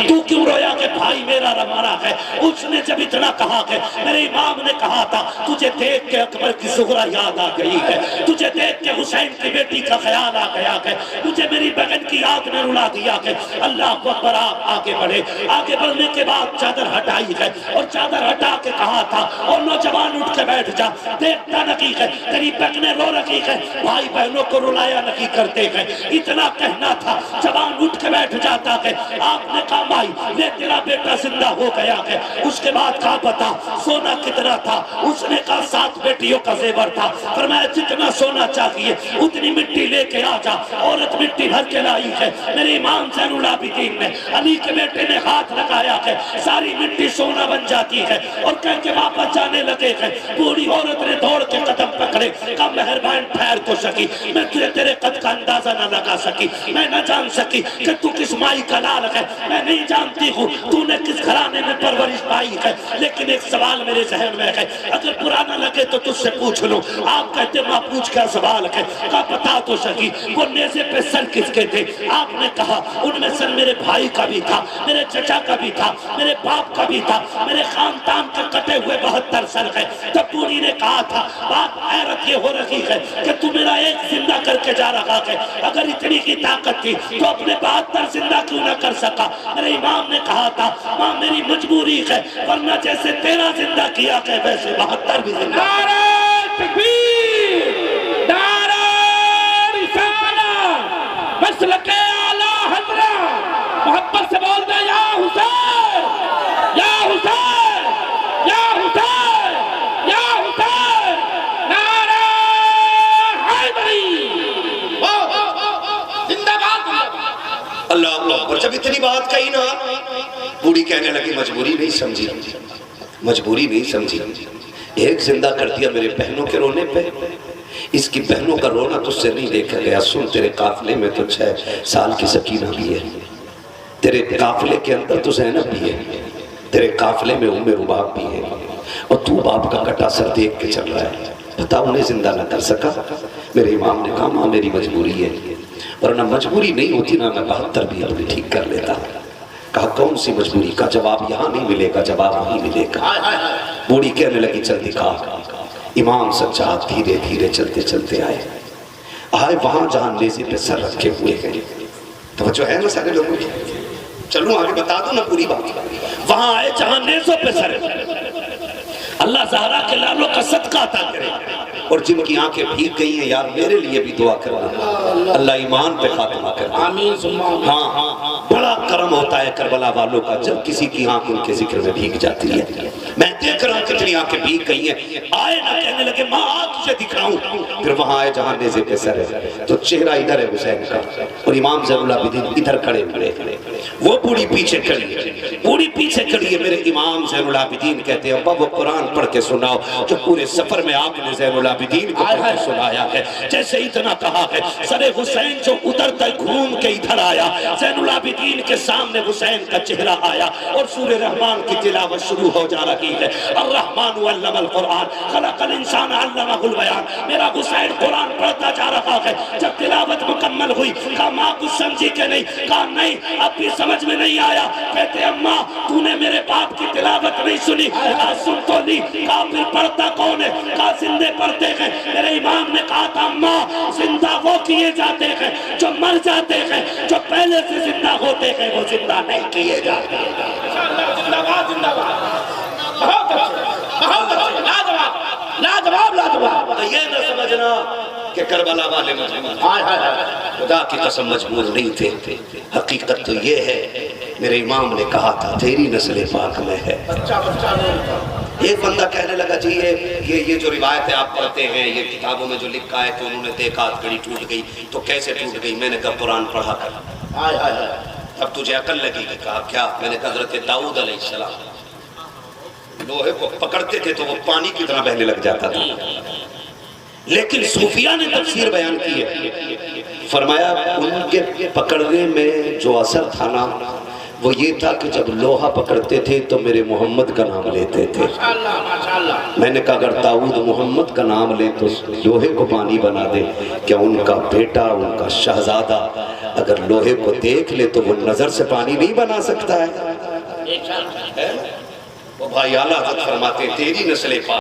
تو کیوں رویا کہ بھائی میرا مرا ہے؟ اس نے جب اتنا کہا کہ میرے امام نے کہا تھا تجھے دیکھ کے اکبر کی زہرہ یاد آ گئی ہے، تجھے دیکھ کے حسین کی بیٹی کا خیال آ گیا ہے، مجھے میری بہن کی آگ نے رلا دیا کہ اللہ اکبر آپ آگے بڑھے۔ آگے بڑھنے کے بعد چادر ہٹائی ہے اور چادر ہٹا کے کہا تھا اور نوجوان اٹھ کے بیٹھ جا، دیکھتا نہیں ہے تیری بہنیں رو رہی ہے، بھائی بہنوں کو رلایا نہیں کرتے ہیں، اتنا کہنا تھا جوان اٹھ کے بیٹھ جاتا ہے۔ آپ نے کہا مائی یہ تیرا بیٹا زندہ ہو گیا ہے۔ اس کے بعد کہا بتا سونا کتنا تھا؟ اس نے کہا 7 بیٹیوں کا زیور تھا۔ فرمایا جتنا سونا چاہیے اتنی مٹی لے کے آ جا۔ عورت مٹی بھر کے لائی ہے، میرے امام زین العابدین نے علی کے بیٹے نے ہاتھ لگایا ہے، ساری مٹی سونا بن جاتی ہے اور کہہ کے واپس جانے لگے ہیں۔ بوڑھی عورت نے دوڑ کے قدم پکڑے، کہا مہربان ٹھہر تو سکی، میں تیرے قد کا اندازہ نہ لگا سکی، میں نہ جان سکی کہ تو کس مائی کا لال ہے، میں نہیں جانتی ہوں تو نے کس گھرانے میں پرورش پائی ہے، لیکن ایک سوال میرے ذہن میں ہے، اگر برا نہ لگے تو تجھ سے پوچھ لوں۔ آپ کہتے ماں پوچھ کیا سوال ہے؟ کہا بتا تو سکی وہ نیزے پہ سر کس کے تھے؟ آپ نے کہا ان میں سر میرے بھائی کا بھی تھا، میرے چچا کا بھی تھا، میرے باپ کا بھی تھا، میرے خاندان کے کٹے ہوئے 72 سر ہے۔ تب بوڑھی نے کہا تھا بات حیرت یہ ہو رہی ہے کہ تو میرا ایک زندہ کر کے جا رہا ہے، اگر اتنی کی طاقت تھی تو اپنے 72 زندہ کیوں نہ کر سکا؟ میرے امام نے کہا تھا ماں میری مجبوری ہے، ورنہ جیسے تیرا زندہ کیا کہ ویسے 72 بھی زندہ۔ نعرہ تکبیر، نعرہ رسالت، مسلک اعلیٰ حضرت، محبت سے بول دے یا حسین، یا حسین، یا حسین، یا حسین، نعرہ حیدری، زندہ باد۔ اللہ اکبر۔ جب اتنی بات کہی نا بوڑھی کہنے لگی مجبوری نہیں سمجھی، مجبوری نہیں سمجھی، ایک زندہ کر دیا میرے بہنوں کے رونے پہ، اس کی بہنوں کا رونا تجھ سے نہیں دیکھا گیا۔ سن تیرے قافلے میں تو 6 سال کی سکینہ بھی ہے، تیرے قافلے کے اندر تو زینب بھی ہے، تیرے قافلے میں ام رباب بھی ہے، اور تو باپ کا کٹا سر دیکھ کے چل رہا ہے، پتہ انہیں زندہ نہ کر سکا۔ میرے امام نے کہا ماں میری مجبوری ہے، ورنہ مجبوری نہیں ہوتی نا میں 72 بھی اپنی ٹھیک کر لیتا۔ کہا کون سی مجبوری؟ کا جواب یہاں نہیں ملے گا، جواب وہیں ملے گا۔ بوڑھی کہنے لگی چل دکھا۔ امام سجاد دھیرے دھیرے چلتے چلتے آئے وہاں جہاں نیزے پہ سر رکھے ہوئے ہیں۔ توجہ ہے نا سارے لوگوں کی؟ چلوں آگے بتا دو نا پوری بات۔ وہاں آئے جہاں نیزوں پہ سر، اللہ زہرا کے لالوں کا صدقہ عطا کرے، اور جن کی آنکھیں بھیگ گئی ہیں یار میرے لیے بھی دعا کرنا، اللہ ایمان پہ خاتمہ کرنا۔ آمین ثم آمین۔ ہاں بڑا کرم ہوتا ہے کربلا والوں کا جب کسی کی آنکھ ان کے ذکر میں بھیگ جاتی ہے۔ میں دیکھ رہا ہوں کتنی آنکھیں بھیگ گئی ہیں۔ آئے نہ کہنے لگے ماں آنکھ سے دکھاؤں، پھر وہاں آئے جہاں نیزے پہ سر ہے تو چہرہ ادھر ہے حسین کا، اور امام زین العابدین ادھر کھڑے ہوئے، وہ بوڑھی پیچھے کھڑی ہے، بوڑھی پیچھے کھڑی ہے۔ میرے امام زین العابدین کہتے ہیں ابا وہ قرآن پڑھ کے سناؤ جو پورے سفر میں آپ نے زین العابدین کو پڑھ کے سنایا ہے۔ جیسے اتنا کہا ہے سر حسین جو ادھر تک گھوم کے ادھر آیا، زین العابدین کے سامنے حسین کا چہرہ آیا اور سورہ رحمان کی تلاوت شروع ہو جا رہی ہے۔ الرحمن علم القرآن خلق الانسان علمہ البیان۔ میرا حسین قرآن پڑھتا جا رہا ہے، جب تلاوت مکمل ہوئی کہا ماں کچھ سمجھی کہ نہیں؟ کہا نہیں اب بھی سمجھ میں نہیں آیا۔ کہتے اماں تو نے میرے باپ کی تلاوت نہیں سنی؟ کہا سن تو لی۔ کہا پھر پڑھتا کون ہے؟ کہا زندے پڑھتے ہیں۔ میرے امام نے کہا تھا اماں زندہ وہ کیے جاتے ہیں جو مر جاتے ہیں، جو پہلے سے زندہ ہوتے ہیں وہ زندہ نہیں کیے جاتے۔ زندہ باد، زندہ باد، بہت اچھے، بہت اچھے، لاجواب، لاجواب، لاجواب۔ تو یہ نہ سمجھنا کہ کربلا والے مجبور، خدا کی قسم مجبور نہیں تھے۔ حقیقت تو یہ ہے میرے امام نے کہا تھا تیری نسل پاک میں ہے۔ ایک بندہ کہنے لگا جی یہ جو روایتیں آپ پڑھتے ہیں یہ کتابوں میں جو لکھا ہے کہ انہوں نے دیکھا گھڑی ٹوٹ گئی تو کیسے ٹوٹ گئی؟ میں نے کہا قرآن پڑھا کر اب تجھے عقل لگی گی۔ کہا کیا؟ میں نے کہا حضرت داؤد علیہ السلام لوہے کو پکڑتے تھے تو وہ پانی کی طرح بہنے لگ جاتا تھا، لیکن صوفیہ نے تفسیر بیان کی ہے، فرمایا ان کے پکڑنے میں جو اثر تھا نا وہ یہ تھا کہ جب لوہا پکڑتے تھے تو میرے محمد کا نام لیتے تھے۔ ماشاءاللہ میں نے کہا اگر داؤد محمد کا نام لے تو لوہے کو پانی بنا دے، کیا ان کا بیٹا، ان کا شہزادہ اگر لوہے کو دیکھ لے تو وہ نظر سے پانی نہیں بنا سکتا ہے؟ وہ بھائی اعلیٰ حضرت فرماتے ہیں تیری نسل پاک